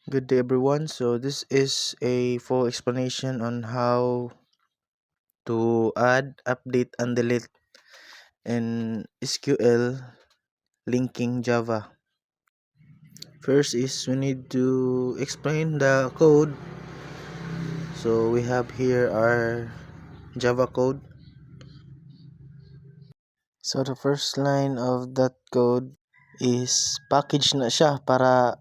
Good day everyone. So this is a full explanation on how to add, update, and delete in SQL linking Java. First is we need to explain the code. So we have here our Java code. So the first line of that code is package na siya para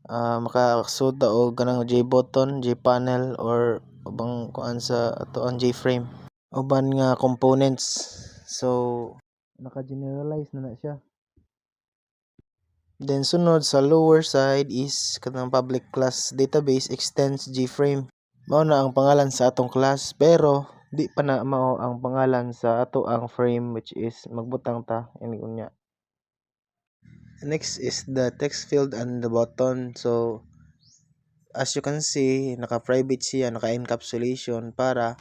makasud ta og kanang JButton, JPanel or ubang kuan sa ato ang JFrame. Uban nga components. So naka-generalize na siya. Then sunod sa lower side is kanang public class database extends JFrame. Mao na ang pangalan sa atong class pero di pa na mao ang pangalan sa ato ang frame, which is magbutang ta ini unya. Next is the text field and the button. So as you can see, naka-private siya, naka-encapsulation para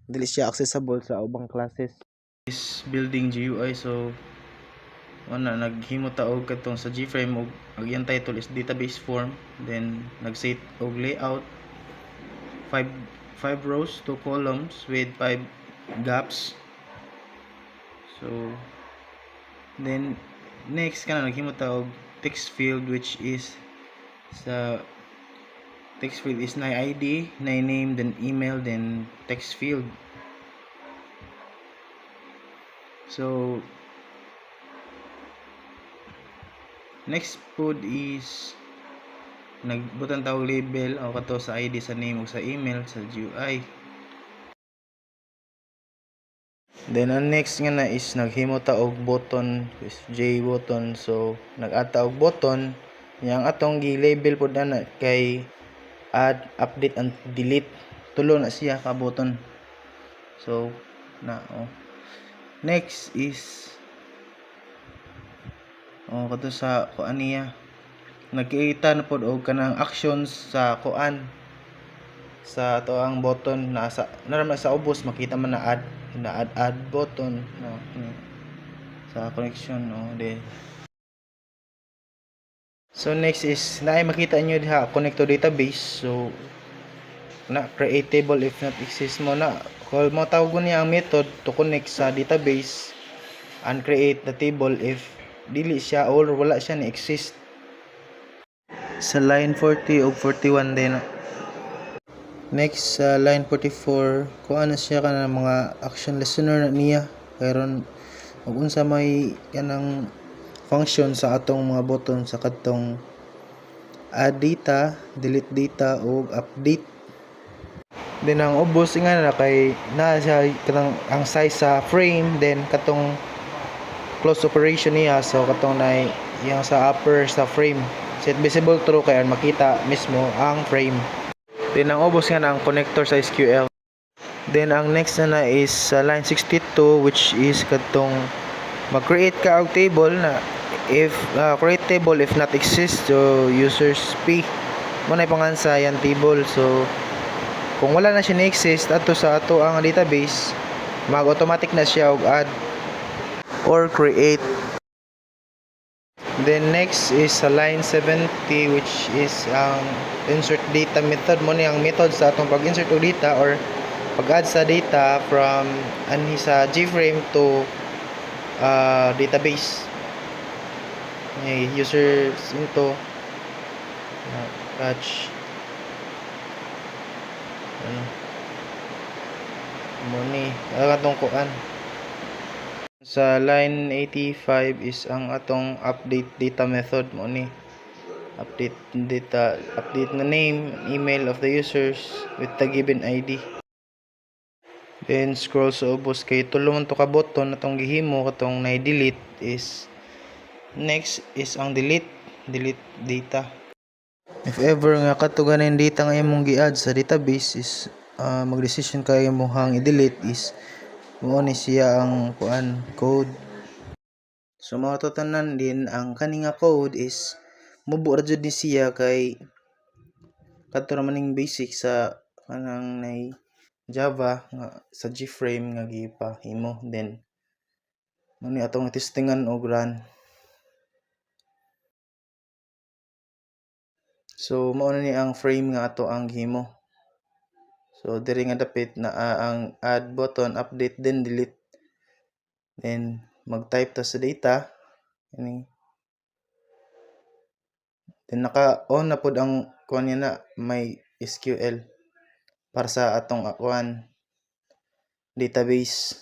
dili siya accessible sa ubang classes. Is building GUI. So naghimo ta og katong sa GFrame og ang iyang title is database form, then nag-set og layout 5 rows, 2 columns with 5 gaps. So then next kana naghimo ta og text field, which is sa text field is na ID, na name, then email, then text field. So next pod is nagbutang tawag label o kato sa ID, sa name ug sa email sa GUI. Then ang next nga na is naghimo ta og button, is JButton. So nag-add ta og button yang atong gi-label pod na kay add, update, and delete. Tulo na siya ka button. So next is kato sa kuan niya, nagkita na pod og kanang actions sa kuan sa ato ang button na sa ubos makita man na add button sa connection de. So next is naay makita nyo diha connect to database. So na create table if not exist mo na call mo tawgon niya ang method to connect sa database and create the table if dili siya or wala siya ni exist. Sa line 40 o 41 din. Next sa line 44, kung ano siya kanang mga action listener na niya kayron ug unsa may kanang function sa atong mga button sa kadtong add data, delete data ug update. Then ang ubos nga na kay na siya kanang ang size sa frame, then katong close operation niya, so katong na yang sa upper sa frame set visible true kay makita mismo ang frame. Then ang ubos nga na ang connector sa SQL. Then ang next na is line 62, which is katong mag-create ka og table na if create table if not exist, so users P mo na ipangansa yan table. So kung wala na siya na-exist ato sa ato ang database, mag-automatic na siya og add or create. Then next is sa line 70, which is ang insert data method mo ni ang method sa atong pag-insert og data or pag-add sa data from ani sa JFrame to database. User into catch mo ni atong kuan. Sa line 85 is ang atong update data method mo ni update data, update na name, email of the users with the given ID. Then scroll sa ubos kay tulo man to ka button atong gihimo katong na-delete is next is ang delete data. If ever nga katuganan data nga imong gi-add sa database is mag-decision kay imong i-delete is mo ni siya ang kuan code. So mao to tanan din ang kani nga code is mubo ra jud ni siya kay kadto ra maning basic sa kanang nay Java nga sa JFrame nga gipahimo. Then mo ni atong testingan og run. So mao na ni ang frame nga ato ang gihimo. So diri nga dapit na ang add button, update then delete. Then mag-type ta sa data ini. Then naka-on na pod ang kuan niya na may SQL para sa atong kuan database.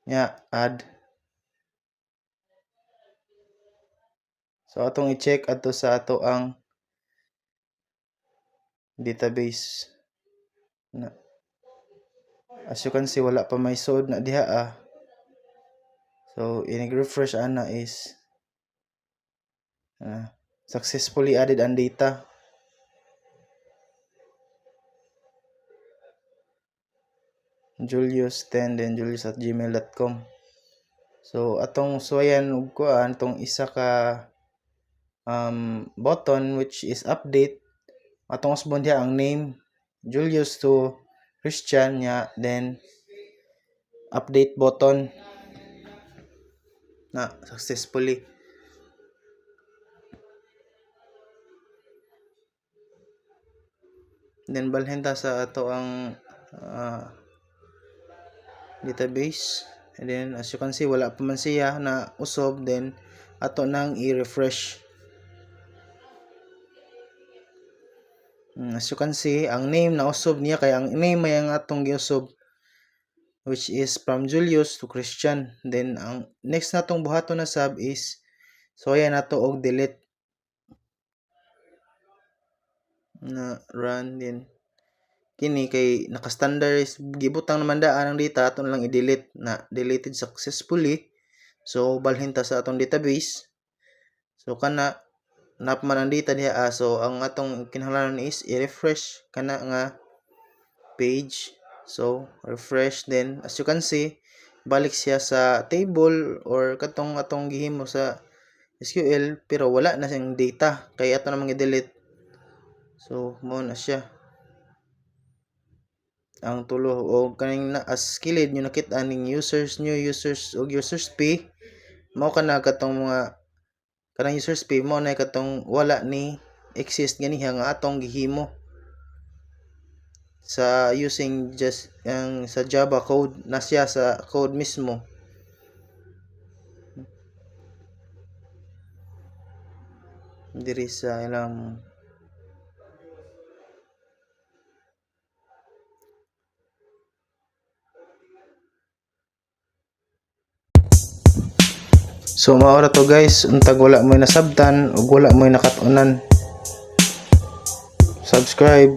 Nya add. So atong i-check ato sa ato ang database. Na. As you can see wala pa may sod na diha So i-refresh ana is successfully added ang data. Julius10 then julius@gmail.com. So atong suwayan og kuan tong isa ka button which is update. Atong usbon diha ang name Julius to Christian nya then update button na successfully. Then balhin ta sa ato ang database. And then as you can see wala pa man siya na usob, then ato nang i-refresh. As you can see ang name na usob niya kay ang name may ang atong giusob which is from Julius to Christian. Then ang next natong buhaton na sub is so ayan nato og delete na run din kini kay naka-standardize gibutang naman daan ang data aton lang i-delete na deleted successfully. So balhin ta sa atong database. So kana napman ang data diha so ang atong kinahanglan is i-refresh kana nga page. So refresh, then as you can see balik siya sa table or katong atong gihimo sa SQL pero wala na siyang data kay ato namang i-delete. So mo na siya ang tulo o kaning na as kilid nyo nakita ning users new users o users pay mao kana katong mga kanang users pay mo na katong wala ni exist ganiha nga atong gihimo sa using just ang sa Java code na siya sa code mismo. Diri sa ilang so maura to guys untag wala mo nasabtan ug wala mo nakatunan. Subscribe.